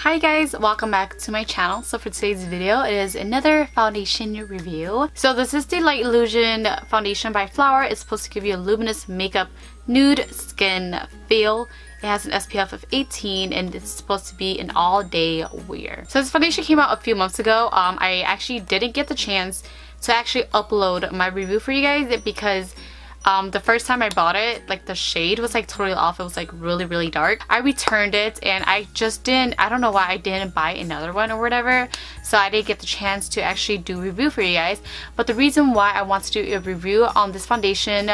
Hi guys, welcome back to my channel. So for today's video, it is another foundation review. So this is the Light Illusion foundation by Flower. It's supposed to give you a luminous makeup nude skin feel. It has an SPF of 18 and it's supposed to be an all-day wear. So this foundation came out a few months ago. I actually didn't get the chance to actually upload my review for you guys because the first time I bought it, like the shade was like totally off. It was like really dark. I returned it and I don't know why I didn't buy another one or whatever. So I didn't get the chance to actually do a review for you guys. But the reason why I want to do a review on this foundation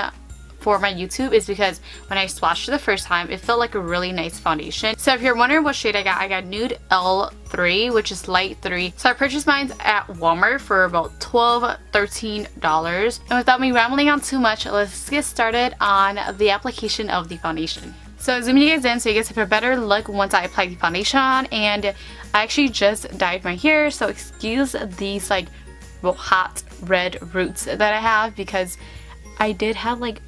for my YouTube is because when I swatched it the first time, it felt like a really nice foundation. So if you're wondering what shade I got Nude L3, which is light 3. So I purchased mine at Walmart for about $13. And without me rambling on too much, let's get started on the application of the foundation. So zooming you guys in so you guys have a better look once I apply the foundation on. And I actually just dyed my hair, so excuse these like hot red roots that I have because I did have like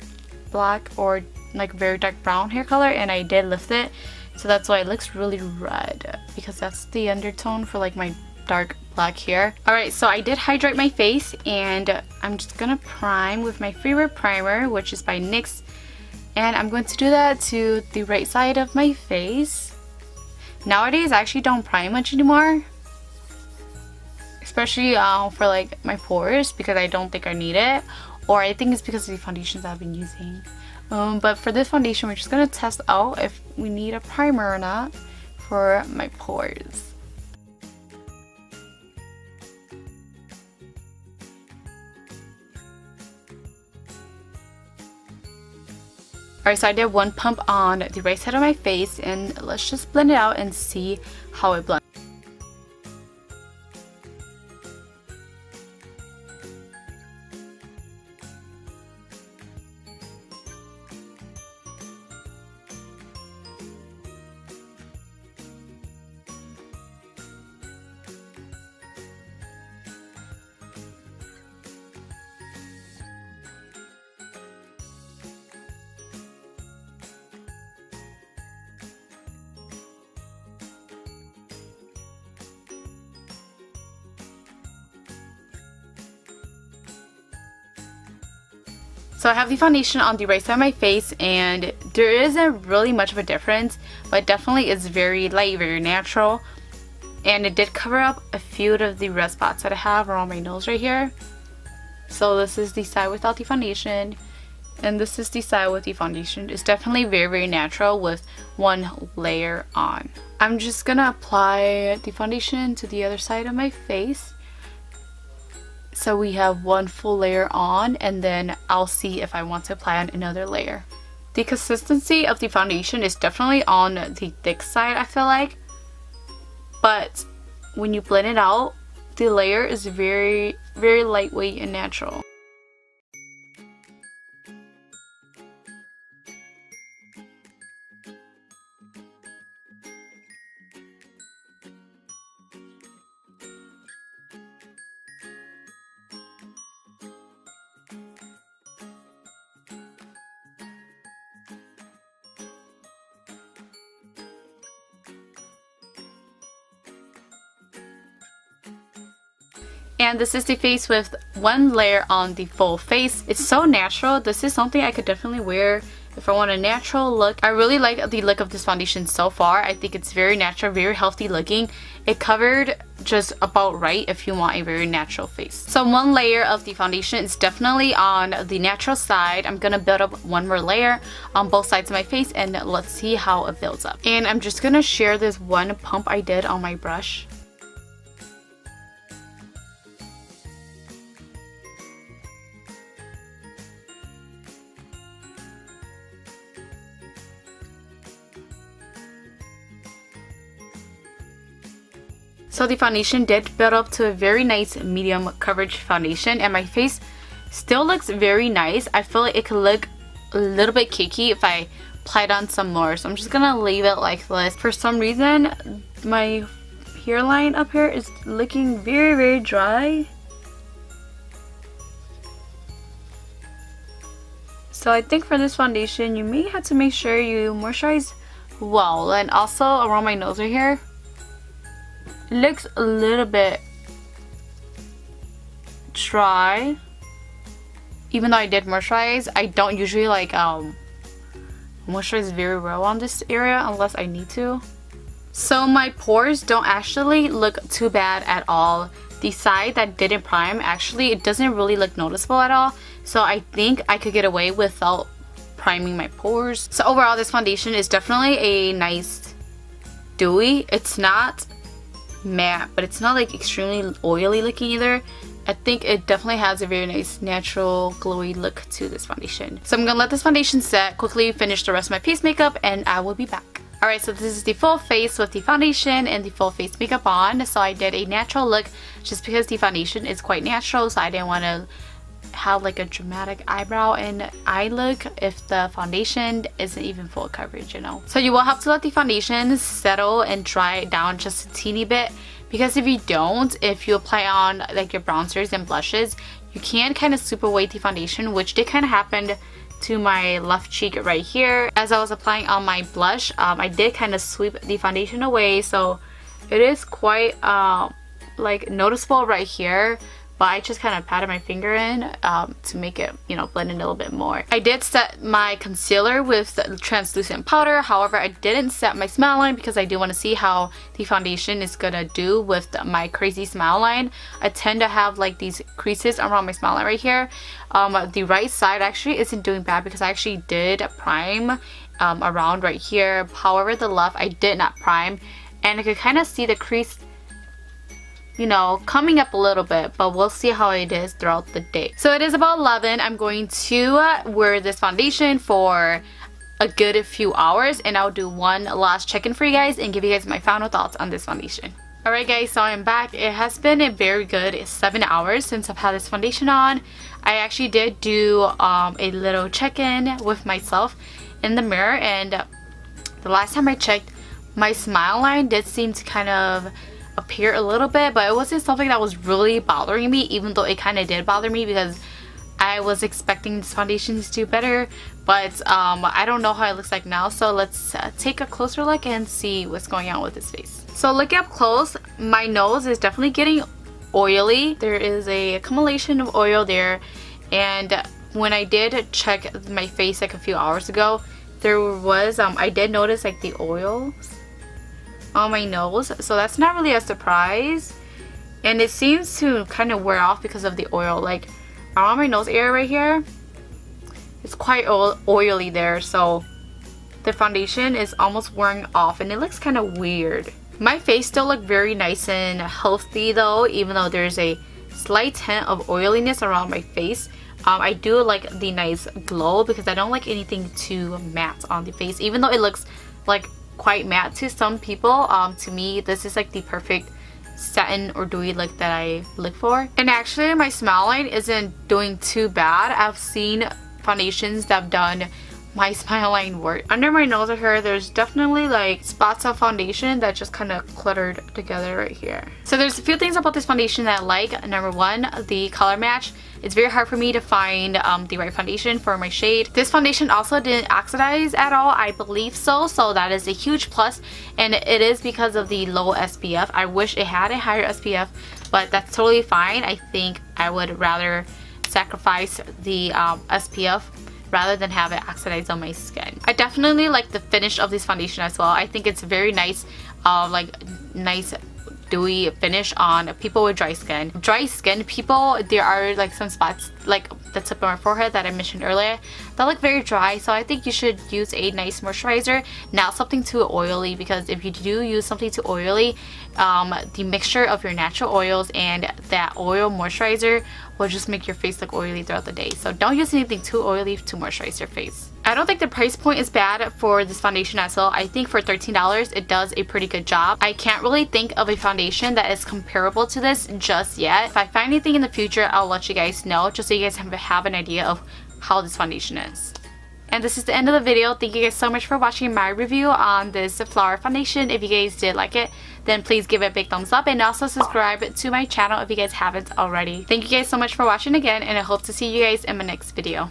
black or like very dark brown hair color and I did lift it, so that's why it looks really red because that's the undertone for like my dark black hair. Alright, so I did hydrate my face and I'm just gonna prime with my favorite primer, which is by NYX, and I'm going to do that to the right side of my face. Nowadays I actually don't prime much anymore, especially for like my pores, because I don't think I need it, or I think it's because of the foundations I've been using. But for this foundation, we're just gonna test out if we need a primer or not for my pores. Alright, so I did one pump on the right side of my face, and let's just blend it out and see how it blends. So I have the foundation on the right side of my face and there isn't really much of a difference, but definitely it's very light, very natural. And it did cover up a few of the red spots that I have around my nose right here. So this is the side without the foundation and this is the side with the foundation. It's definitely very natural with one layer on. I'm just gonna apply the foundation to the other side of my face. So we have one full layer on, and then I'll see if I want to apply on another layer. The consistency of the foundation is definitely on the thick side, I feel like. But when you blend it out, the layer is very lightweight and natural. And this is the face with one layer on the full face. It's so natural. This is something I could definitely wear if I want a natural look. I really like the look of this foundation so far. I think it's very natural, very healthy looking. It covered just about right if you want a very natural face. So one layer of the foundation is definitely on the natural side. I'm gonna build up one more layer on both sides of my face and let's see how it builds up. And I'm just gonna share this one pump I did on my brush. So the foundation did build up to a very nice medium coverage foundation and my face still looks very nice. I feel like it could look a little bit cakey if I applied on some more. So I'm just gonna leave it like this. For some reason, my hairline up here is looking very dry. So I think for this foundation, you may have to make sure you moisturize well, and also around my nose right here. It looks a little bit dry. Even though I did moisturize, I don't usually like moisturize very well on this area unless I need to. So my pores don't actually look too bad at all. The side that didn't prime, actually it doesn't really look noticeable at all. So I think I could get away without priming my pores. So overall, this foundation is definitely a nice dewy. It's not matte, but it's not like extremely oily looking either. I think it definitely has a very nice natural glowy look to this foundation. So I'm gonna let this foundation set, quickly finish the rest of my face makeup, and I will be back. Alright, so this is the full face with the foundation and the full face makeup on. So I did a natural look just because the foundation is quite natural, so I didn't want to have like a dramatic eyebrow and eye look if the foundation isn't even full coverage, you know. So you will have to let the foundation settle and dry down just a teeny bit, because if you don't, if you apply on like your bronzers and blushes, you can kind of super weight the foundation, which did kind of happen to my left cheek right here. As I was applying on my blush, I did kind of sweep the foundation away, so it is quite like noticeable right here, but I just kind of patted my finger in to make it, you know, blend in a little bit more. I did set my concealer with translucent powder. However, I didn't set my smile line because I do want to see how the foundation is gonna do with my crazy smile line. I tend to have like these creases around my smile line right here. The right side actually isn't doing bad because I actually did prime around right here. However, the left I did not prime, and I could kind of see the crease, you know, coming up a little bit, but we'll see how it is throughout the day. So it is about 11. I'm going to wear this foundation for a good few hours, and I'll do one last check-in for you guys and give you guys my final thoughts on this foundation. Alright guys, so I'm back. It has been a very good 7 hours since I've had this foundation on. I actually did do a little check-in with myself in the mirror, and the last time I checked, my smile line did seem to kind of appear a little bit, but it wasn't something that was really bothering me, even though it kind of did bother me because I was expecting this foundation to do better. But I don't know how it looks like now, so let's take a closer look and see what's going on with this face. So looking up close, my nose is definitely getting oily. There is a accumulation of oil there, and when I did check my face like a few hours ago, there was I did notice like the oils on my nose, so that's not really a surprise, and it seems to kind of wear off because of the oil. Like around my nose area right here, it's quite oily there, so the foundation is almost wearing off and it looks kind of weird. My face still look very nice and healthy though, even though there's a slight hint of oiliness around my face. I do like the nice glow because I don't like anything too matte on the face, even though it looks like quite matte to some people. To me, this is like the perfect satin or dewy look that I look for. And actually, my smile line isn't doing too bad. I've seen foundations that have done my smile line work. Under my nose right here, there's definitely like spots of foundation that just kind of cluttered together right here. So there's a few things about this foundation that I like. Number one, the color match. It's very hard for me to find the right foundation for my shade. This foundation also didn't oxidize at all, I believe so that is a huge plus, and it is because of the low SPF. I wish it had a higher SPF, but that's totally fine. I think I would rather sacrifice the SPF rather than have it oxidize on my skin. I definitely like the finish of this foundation as well. I think it's very nice, like nice dewy finish on people with dry skin. Dry skin people, there are like some spots like the tip of my forehead that I mentioned earlier that look very dry, so I think you should use a nice moisturizer, not something too oily, because if you do use something too oily, the mixture of your natural oils and that oil moisturizer will just make your face look oily throughout the day. So don't use anything too oily to moisturize your face. I don't think the price point is bad for this foundation as well. I think for $13 it does a pretty good job. I can't really think of a foundation that is comparable to this just yet. If I find anything in the future, I'll let you guys know, just so you guys have an idea of how this foundation is. And this is the end of the video. Thank you guys so much for watching my review on this Flower foundation. If you guys did like it, then please give it a big thumbs up, and also subscribe to my channel if you guys haven't already. Thank you guys so much for watching again, and I hope to see you guys in my next video.